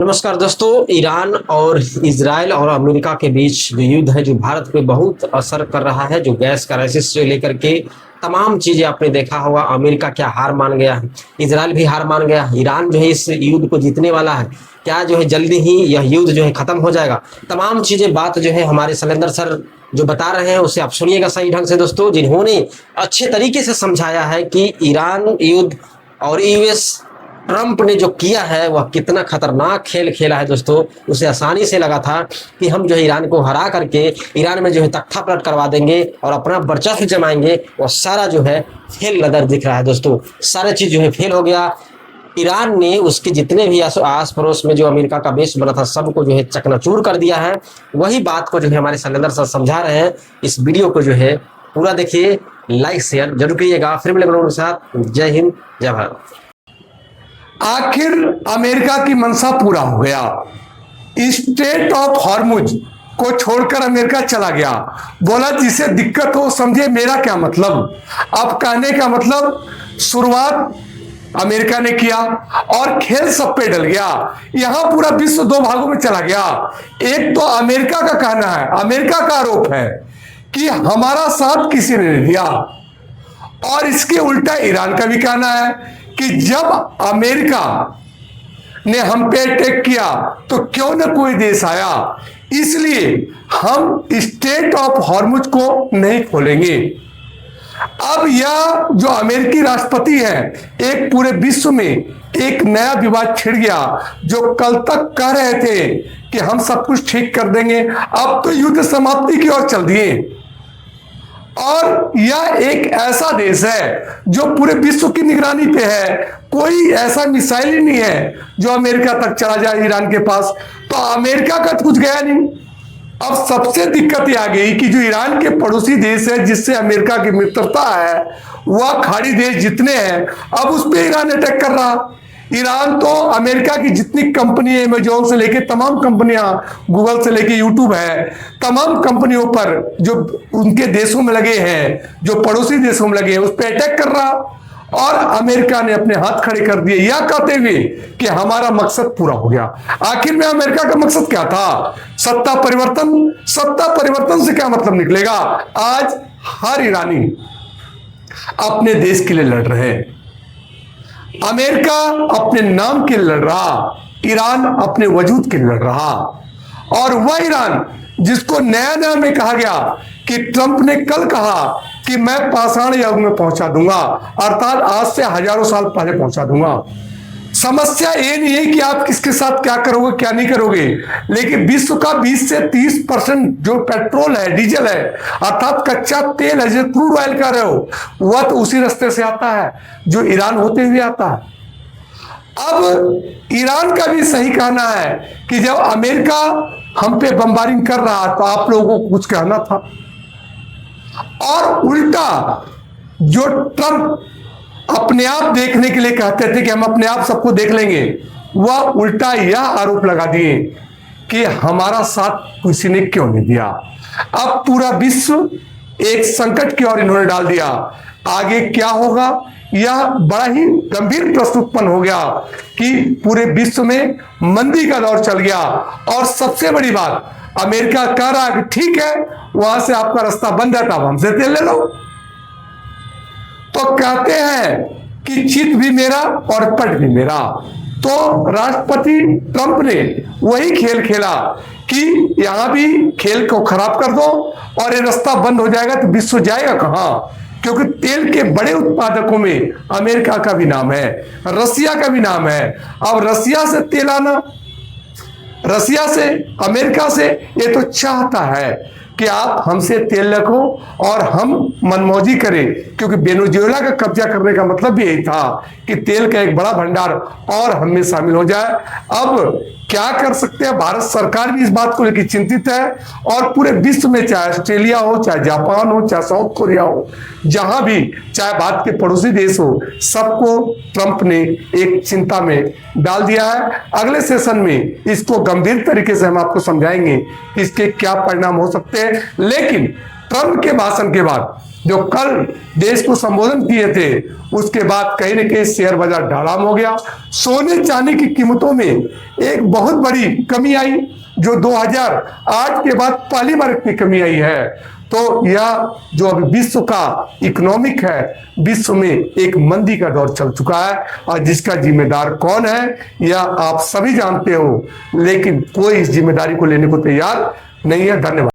नमस्कार दोस्तों। ईरान और इजराइल और अमेरिका के बीच जो युद्ध है, जो भारत पे बहुत असर कर रहा है, जो गैस क्राइसिस से लेकर के तमाम चीजें आपने देखा होगा। अमेरिका क्या हार मान गया है, इजराइल भी हार मान गया है। ईरान जो है इस युद्ध को जीतने वाला है, क्या जो है जल्दी ही यह युद्ध जो है खत्म हो जाएगा। तमाम चीजें बात जो है हमारे शैलेंद्र सर जो बता रहे हैं उसे आप सुनिएगा सही ढंग से दोस्तों, जिन्होंने अच्छे तरीके से समझाया है कि ईरान युद्ध और यूएस ट्रंप ने जो किया है वह कितना खतरनाक खेल खेला है दोस्तों। उसे आसानी से लगा था कि हम जो है ईरान को हरा करके ईरान में जो है तख्ता पलट करवा देंगे और अपना वर्चस्व जमाएंगे। वह सारा जो है फेल नजर दिख रहा है दोस्तों। सारा चीज जो है फेल हो गया। ईरान ने उसके जितने भी आस पड़ोस में जो अमेरिका का बेस बना था सबको जो है चकनाचूर कर दिया है। वही बात को जो है हमारे शैलेंद्र सर समझा रहे हैं। इस वीडियो को जो है पूरा देखिए, लाइक शेयर जरूर करिएगा। फिर मिलेंगे लोगों के साथ। जय हिंद, जय भारत। आखिर अमेरिका की मंशा पूरा हो गया। स्ट्रेट ऑफ हॉर्मुज को छोड़कर अमेरिका चला गया। बोला जिसे दिक्कत हो समझे मेरा क्या मतलब। अब कहने का मतलब शुरुआत अमेरिका ने किया और खेल सब पे डल गया। यहां पूरा विश्व दो भागों में चला गया। एक तो अमेरिका का कहना है, अमेरिका का आरोप है कि हमारा साथ किसी ने नहीं दिया, और इसके उल्टा ईरान का भी कहना है कि जब अमेरिका ने हम पे अटैक किया तो क्यों न कोई देश आया, इसलिए हम स्ट्रेट ऑफ हॉर्मुज को नहीं खोलेंगे। अब यह जो अमेरिकी राष्ट्रपति है, एक पूरे विश्व में एक नया विवाद छिड़ गया। जो कल तक कह रहे थे कि हम सब कुछ ठीक कर देंगे, अब तो युद्ध समाप्ति की ओर चल दिए। और यह एक ऐसा देश है जो पूरे विश्व की निगरानी पे है। कोई ऐसा मिसाइल ही नहीं है जो अमेरिका तक चला जाए ईरान के पास, तो अमेरिका का तो कुछ गया नहीं। अब सबसे दिक्कत ये आ गई कि जो ईरान के पड़ोसी देश है जिससे अमेरिका की मित्रता है, वह खाड़ी देश जितने हैं अब उस पर ईरान अटैक कर रहा। ईरान तो अमेरिका की जितनी कंपनी है, अमेजोन से लेके तमाम कंपनियां, गूगल से लेके यूट्यूब है, तमाम कंपनियों पर जो उनके देशों में लगे हैं, जो पड़ोसी देशों में लगे हैं, उस पर अटैक कर रहा। और अमेरिका ने अपने हाथ खड़े कर दिए, यह कहते हुए कि हमारा मकसद पूरा हो गया। आखिर में अमेरिका का मकसद क्या था? सत्ता परिवर्तन। सत्ता परिवर्तन से क्या मतलब निकलेगा? आज हर ईरानी अपने देश के लिए लड़ रहे हैं। अमेरिका अपने नाम के लिए लड़ रहा, ईरान अपने वजूद के लिए लड़ रहा। और वह ईरान जिसको नया नया में कहा गया कि ट्रंप ने कल कहा कि मैं पाषाण युग में पहुंचा दूंगा, अर्थात आज से हजारों साल पहले पहुंचा दूंगा। समस्या ये नहीं है कि आप किसके साथ क्या करोगे क्या नहीं करोगे, लेकिन विश्व का 20 से 30% जो पेट्रोल है, डीजल है, अर्थात कच्चा तेल है, जो क्रूड ऑयल कह रहे हो, वह तो उसी रास्ते से आता है जो ईरान होते हुए आता है। अब ईरान का भी सही कहना है कि जब अमेरिका हम पे बमबारिंग कर रहा तो आप लोगों को कुछ कहना था। और उल्टा जो ट्रंप अपने आप देखने के लिए कहते थे कि हम अपने आप सबको देख लेंगे, वह उल्टा यह आरोप लगा दिए कि हमारा साथ किसी ने क्यों नहीं दिया। अब पूरा विश्व एक संकट की ओर इन्होंने डाल दिया। आगे क्या होगा, यह बड़ा ही गंभीर प्रश्न उत्पन्न हो गया कि पूरे विश्व में मंदी का दौर चल गया। और सबसे बड़ी बात, अमेरिका कह रहा है कि ठीक है, वहां से आपका रास्ता बंद है, तब हमसे तेल ले लो। तो कहते हैं कि चित भी मेरा और पट भी मेरा। तो राष्ट्रपति ट्रंप ने वही खेल खेला कि यहां भी खेल को खराब कर दो और ये रास्ता बंद हो जाएगा तो विश्व जाएगा कहां। क्योंकि तेल के बड़े उत्पादकों में अमेरिका का भी नाम है, रसिया का भी नाम है। अब रसिया से तेल आना, रसिया से, अमेरिका से, ये तो चाहता है कि आप हमसे तेल रखो और हम मनमौजी करें, क्योंकि वेनेजुएला का कब्जा करने का मतलब भी यही था कि तेल का एक बड़ा भंडार और हम में शामिल हो जाए। अब क्या कर सकते हैं, भारत सरकार भी इस बात को लेकर चिंतित है। और पूरे विश्व में, चाहे ऑस्ट्रेलिया हो, चाहे जापान हो, चाहे साउथ कोरिया हो, जहां भी, चाहे भारत के पड़ोसी देश हो, सबको ट्रंप ने एक चिंता में डाल दिया है। अगले सेशन में इसको गंभीर तरीके से हम आपको समझाएंगे कि इसके क्या परिणाम हो सकते हैं। लेकिन ट्रंप के भाषण के बाद, जो कल देश को संबोधन किए थे, उसके बाद कहीं न कहीं शेयर बाजार ढालाम हो गया। सोने चांदी की कीमतों में एक बहुत बड़ी कमी आई, जो 2008 के बाद पहली बार इतनी कमी आई है। तो यह जो अभी विश्व का इकोनॉमिक है, विश्व में एक मंदी का दौर चल चुका है, और जिसका जिम्मेदार कौन है यह आप सभी जानते हो, लेकिन कोई इस जिम्मेदारी को लेने को तैयार नहीं है। धन्यवाद।